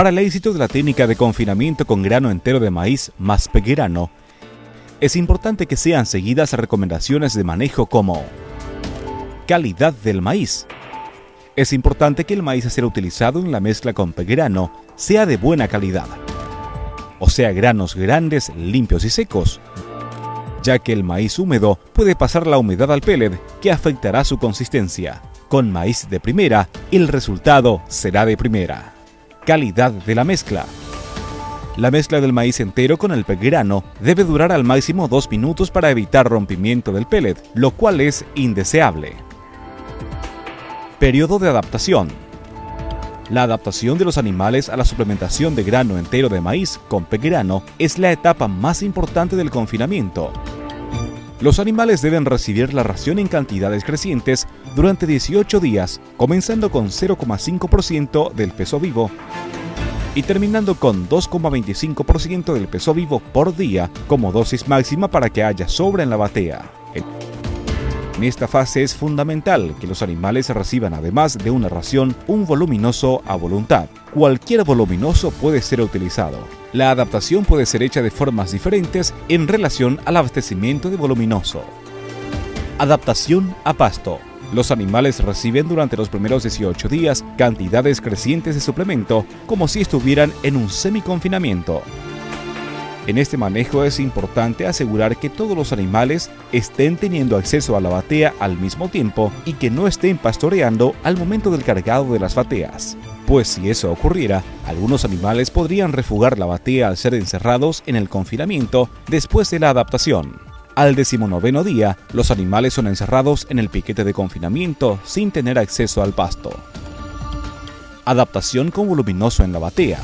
Para el éxito de la técnica de confinamiento con grano entero de maíz más pequegrano, es importante que sean seguidas recomendaciones de manejo como calidad del maíz. Es importante que el maíz a ser utilizado en la mezcla con pequegrano sea de buena calidad, o sea, granos grandes, limpios y secos, ya que el maíz húmedo puede pasar la humedad al pellet, que afectará su consistencia. Con maíz de primera, el resultado será de primera. Calidad de la mezcla. La mezcla del maíz entero con el pequegrano debe durar al máximo 2 minutos para evitar rompimiento del pellet, lo cual es indeseable. Periodo de adaptación. La adaptación de los animales a la suplementación de grano entero de maíz con pequegrano es la etapa más importante del confinamiento. Los animales deben recibir la ración en cantidades crecientes durante 18 días, comenzando con 0,5% del peso vivo y terminando con 2,25% del peso vivo por día como dosis máxima para que haya sobra en la batea. En esta fase es fundamental que los animales reciban, además de una ración, un voluminoso a voluntad. Cualquier voluminoso puede ser utilizado. La adaptación puede ser hecha de formas diferentes en relación al abastecimiento de voluminoso. Adaptación a pasto. Los animales reciben durante los primeros 18 días cantidades crecientes de suplemento como si estuvieran en un semiconfinamiento. En este manejo es importante asegurar que todos los animales estén teniendo acceso a la batea al mismo tiempo y que no estén pastoreando al momento del cargado de las bateas, pues si eso ocurriera, algunos animales podrían refugar la batea al ser encerrados en el confinamiento después de la adaptación. Al 19º día, los animales son encerrados en el piquete de confinamiento sin tener acceso al pasto. Adaptación con voluminoso en la batea.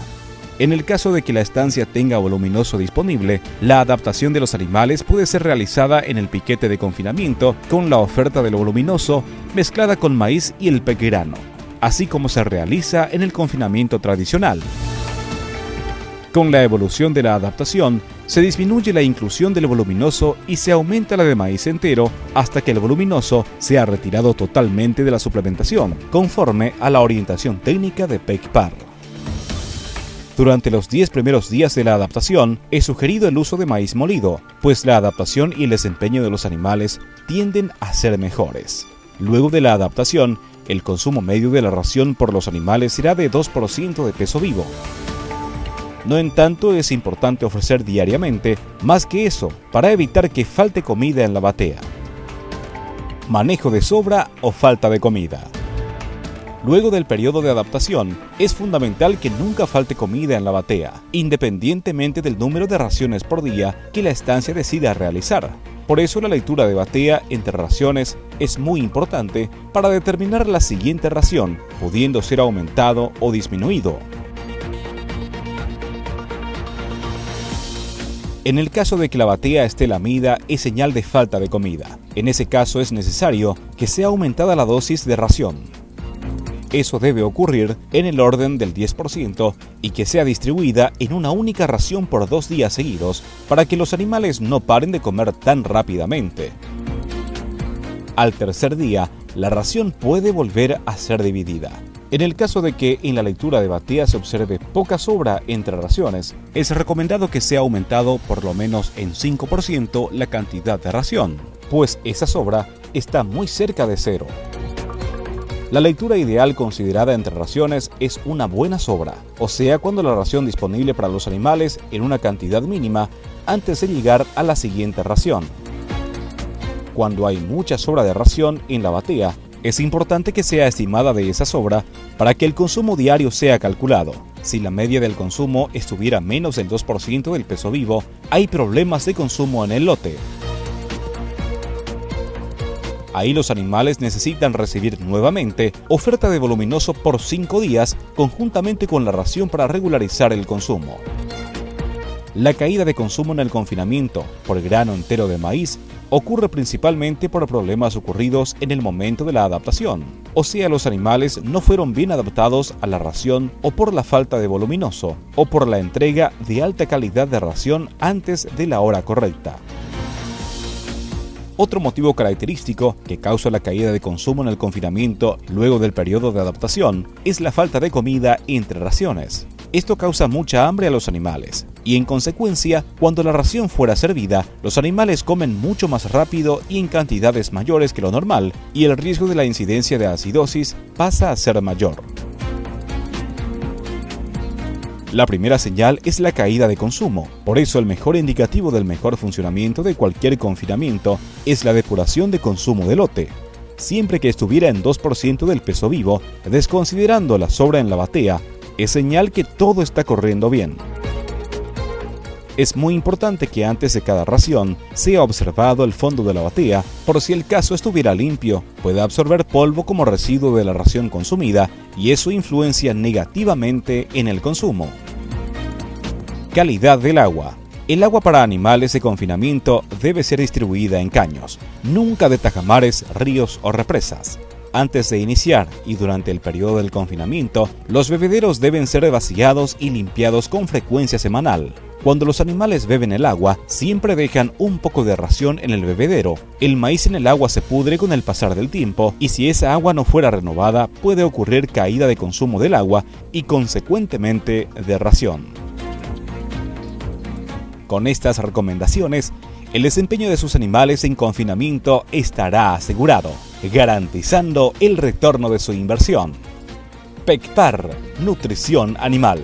En el caso de que la estancia tenga voluminoso disponible, la adaptación de los animales puede ser realizada en el piquete de confinamiento con la oferta del voluminoso mezclada con maíz y el pequegrano, así como se realiza en el confinamiento tradicional. Con la evolución de la adaptación, se disminuye la inclusión del voluminoso y se aumenta la de maíz entero hasta que el voluminoso sea retirado totalmente de la suplementación, conforme a la orientación técnica de PECPAR. Durante los 10 primeros días de la adaptación, es sugerido el uso de maíz molido, pues la adaptación y el desempeño de los animales tienden a ser mejores. Luego de la adaptación, el consumo medio de la ración por los animales será de 2% de peso vivo. No en tanto es importante ofrecer diariamente más que eso para evitar que falte comida en la batea. Manejo de sobra o falta de comida. Luego del periodo de adaptación, es fundamental que nunca falte comida en la batea, independientemente del número de raciones por día que la estancia decida realizar. Por eso la lectura de batea entre raciones es muy importante para determinar la siguiente ración, pudiendo ser aumentado o disminuido. En el caso de que la batea esté lamida, es señal de falta de comida. En ese caso es necesario que sea aumentada la dosis de ración. Eso debe ocurrir en el orden del 10% y que sea distribuida en una única ración por 2 días seguidos para que los animales no paren de comer tan rápidamente. Al tercer día, la ración puede volver a ser dividida. En el caso de que en la lectura de batea se observe poca sobra entre raciones, es recomendado que sea aumentado por lo menos en 5% la cantidad de ración, pues esa sobra está muy cerca de cero. La lectura ideal considerada entre raciones es una buena sobra, o sea, cuando la ración disponible para los animales en una cantidad mínima antes de llegar a la siguiente ración. Cuando hay mucha sobra de ración en la batea, es importante que sea estimada de esa sobra para que el consumo diario sea calculado. Si la media del consumo estuviera menos del 2% del peso vivo, hay problemas de consumo en el lote. Ahí los animales necesitan recibir nuevamente oferta de voluminoso por 5 días conjuntamente con la ración para regularizar el consumo. La caída de consumo en el confinamiento por grano entero de maíz ocurre principalmente por problemas ocurridos en el momento de la adaptación, o sea, los animales no fueron bien adaptados a la ración o por la falta de voluminoso o por la entrega de alta calidad de ración antes de la hora correcta. Otro motivo característico que causa la caída de consumo en el confinamiento luego del periodo de adaptación es la falta de comida entre raciones. Esto causa mucha hambre a los animales y, en consecuencia, cuando la ración fuera servida, los animales comen mucho más rápido y en cantidades mayores que lo normal, y el riesgo de la incidencia de acidosis pasa a ser mayor. La primera señal es la caída de consumo. Por eso el mejor indicativo del mejor funcionamiento de cualquier confinamiento es la depuración de consumo de lote, siempre que estuviera en 2% del peso vivo, desconsiderando la sobra en la batea. Es señal que todo está corriendo bien. Es muy importante que antes de cada ración sea observado el fondo de la batea por si el caso estuviera limpio, puede absorber polvo como residuo de la ración consumida y eso influencia negativamente en el consumo. Calidad del agua. El agua para animales de confinamiento debe ser distribuida en caños, nunca de tajamares, ríos o represas. Antes de iniciar y durante el periodo del confinamiento, los bebederos deben ser vaciados y limpiados con frecuencia semanal. Cuando los animales beben el agua, siempre dejan un poco de ración en el bebedero. El maíz en el agua se pudre con el pasar del tiempo y si esa agua no fuera renovada, puede ocurrir caída de consumo del agua y consecuentemente de ración. Con estas recomendaciones, el desempeño de sus animales en confinamiento estará asegurado, garantizando el retorno de su inversión. PECPAR, Nutrición Animal.